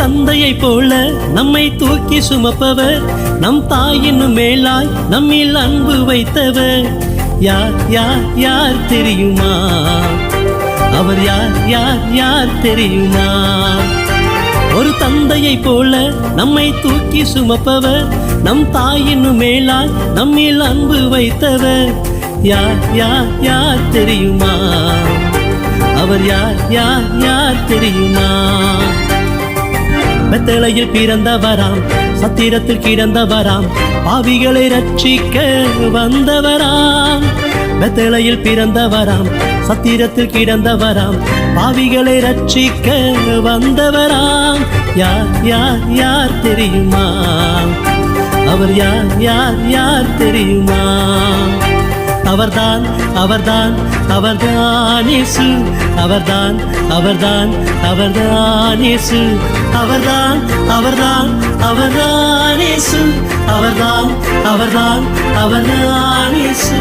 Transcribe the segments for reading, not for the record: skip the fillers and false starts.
தந்தையை போல நம்மை தூக்கி சுமப்பவர், நம் தாயின் மேலாய் நம்மில் அன்பு வைத்தவர். யார் யார் யார் தெரியுமா? அவர் யார் யார் யார் தெரியுமா? ஒரு தந்தையை போல நம்மை தூக்கி சுமப்பவர், நம் தாயின் மேலாய் நம்மில் அன்பு வைத்தவர். யார் யார் யார் தெரியுமா? அவர் யார் யார் யார் தெரியுமா? பெத்தேலையில் பிறந்தவராம், சத்திரத்தில் கிடந்தவராம், பாவிகளை ரட்சிக்க வந்தவராம். பெத்தேலையில் பிறந்தவராம், சத்திரத்தில் கிடந்தவராம், பாவிகளை ரட்சிக்க வந்தவராம். யார் யார் யார் தெரியுமா? அவர் யார் யார் யார் தெரியுமா? அவர்தான் அவர்தான் அவர்தான் இயேசு, அவர்தான் அவர்தான் அவர்தான் இயேசு, அவர்தான் அவர்தான் அவர்தான் இயேசு, அவர்தான் அவர்தான் அவர்தான் இயேசு.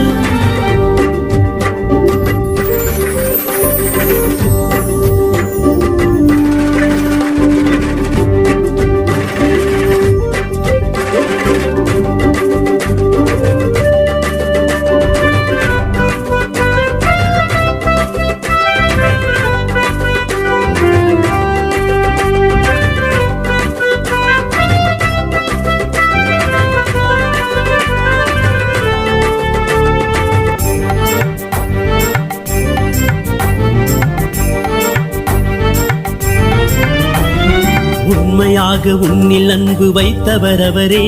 உண்மையாக உன்னில் அன்பு வைத்தவர் அவரே,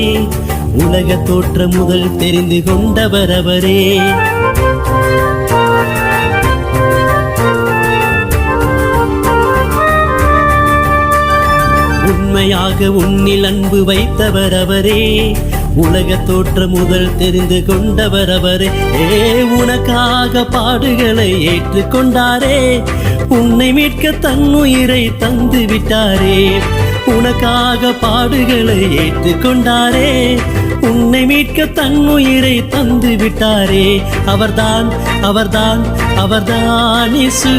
உலக தோற்ற முதல் தெரிந்து கொண்டவர் அவரே. உண்மையாக உன்னில் அன்பு வைத்தவர் அவரே, உலக தோற்ற முதல் தெரிந்து கொண்டவர் அவரே. உனக்காக பாடுகளை ஏற்றுக்கொண்டாரே, உன்னை மீட்க தன்னுயிரை தந்து விட்டாரே. உனக்காக பாடுகளை ஏற்றுக்கொண்டாரே, உன்னை மீட்க தன்னுயிரை தந்து விட்டாரே. அவர்தான் அவர்தான் அவர்தான் இயேசு,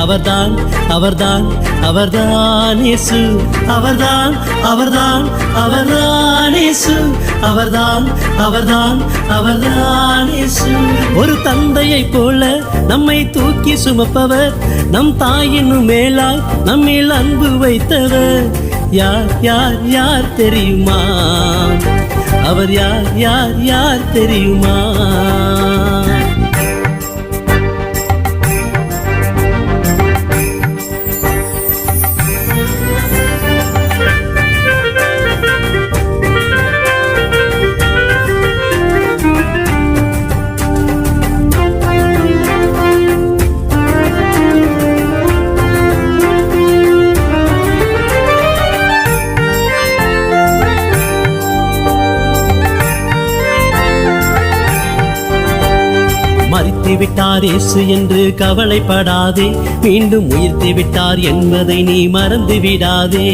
அவர்தான் அவர்தான் அவர்தான் இயேசு, அவர்தான் அவர்தான் அவர்தான் இயேசு, அவர்தான் அவர்தான் அவர்தான் இயேசு. ஒரு தந்தையை போல நம்மை தூக்கி சுமப்பவர், நம் தாயின் மேலாய் நம்மில் அன்பு வைத்தவர். யார் யார் யார் தெரியுமா? அவர் யார் யார் யார் தெரியுமா? மரித்து விட்டார் இயேசு என்று கவலைப்படாதே, மீண்டும் உயிர்த்து விட்டார் என்பதை நீ மறந்து விடாதே.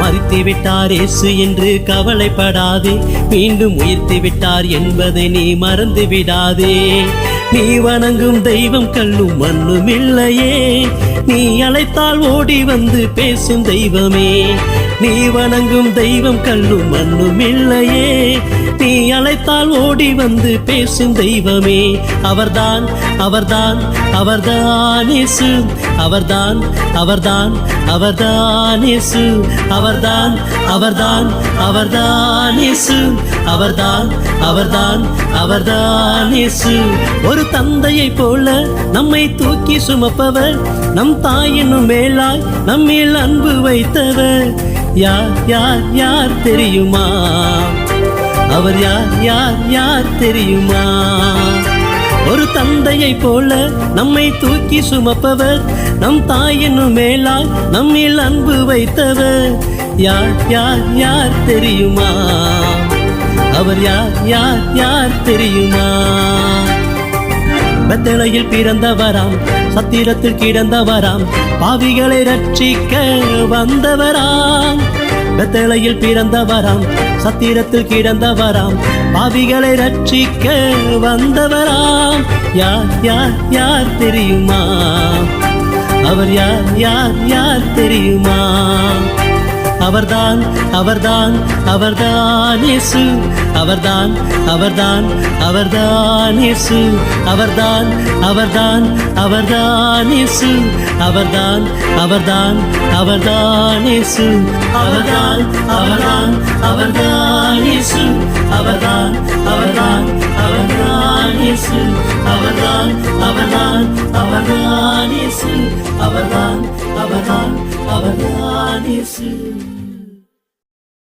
மரித்து விட்டார் இயேசு என்று கவலைப்படாதே, மீண்டும் உயிர்த்து விட்டார் என்பதை நீ மறந்து விடாதே. நீ வணங்கும் தெய்வம் கல்லும் மண்ணும் இல்லையே, நீ அழைத்தால் ஓடி வந்து பேசும் தெய்வமே. நீ வணங்கும் தெய்வம் கல்லும் மண்ணும் இல்லையே, நீ அழைத்தால் ஓடி வந்து பேசும் தெய்வமே. அவர்தான் அவர்தான் அவர்தான் இயேசு, அவர்தான் அவர்தான் அவர்தான் இயேசு, அவர்தான் அவர்தான் அவர்தான் இயேசு, அவர்தான் அவர்தான் அவர்தான் இயேசு. ஒரு தந்தையை போல நம்மை தூக்கி சுமப்பவர், நம் தாயின் மேலாய் நம்மில் அன்பு வைத்தவர். யார் யார் யார் தெரியுமா? அவர் யார் யார் யார் தெரியுமா? ஒரு தந்தையை போல நம்மை தூக்கி சுமப்பவர், நம் தாயின் மேலாய் நம்மில் அன்பு வைத்தவர். யார் யார் யார் தெரியுமா? அவர் யார் யார் யார் தெரியுமா? பெத்தேலையில் பிறந்தவராம், சத்திரத்தில் கிடந்தவராம், பாவிகளை ரட்சிக்க வந்தவராம். பெத்தலையில் பிறந்தவராம், சத்திரத்தில் கிடந்தவராம், பாவிகளை ரட்சிக்க வந்தவராம். யார் யார் யார் தெரியுமா? அவர் யார் யார் யார் தெரியுமா? அவர்தான் அவர்தான் அவர்தான் இயேசு, அவர்தான் அவர்தான் அவர்தான் இயேசு, அவர்தான் அவர்தான் அவர்தான் இயேசு, அவர்தான் அவர்தான் அவர்தான் இயேசு, அவர்தான் அவர்தான் அவர்தான் இயேசு, அவர்தான் அவர்தான் அவர்தான் இயேசு, அவர்தான் அவர்தான் அவர்தான் இயேசு, அவர்தான் அவர்தான் அவர்தான் இயேசு.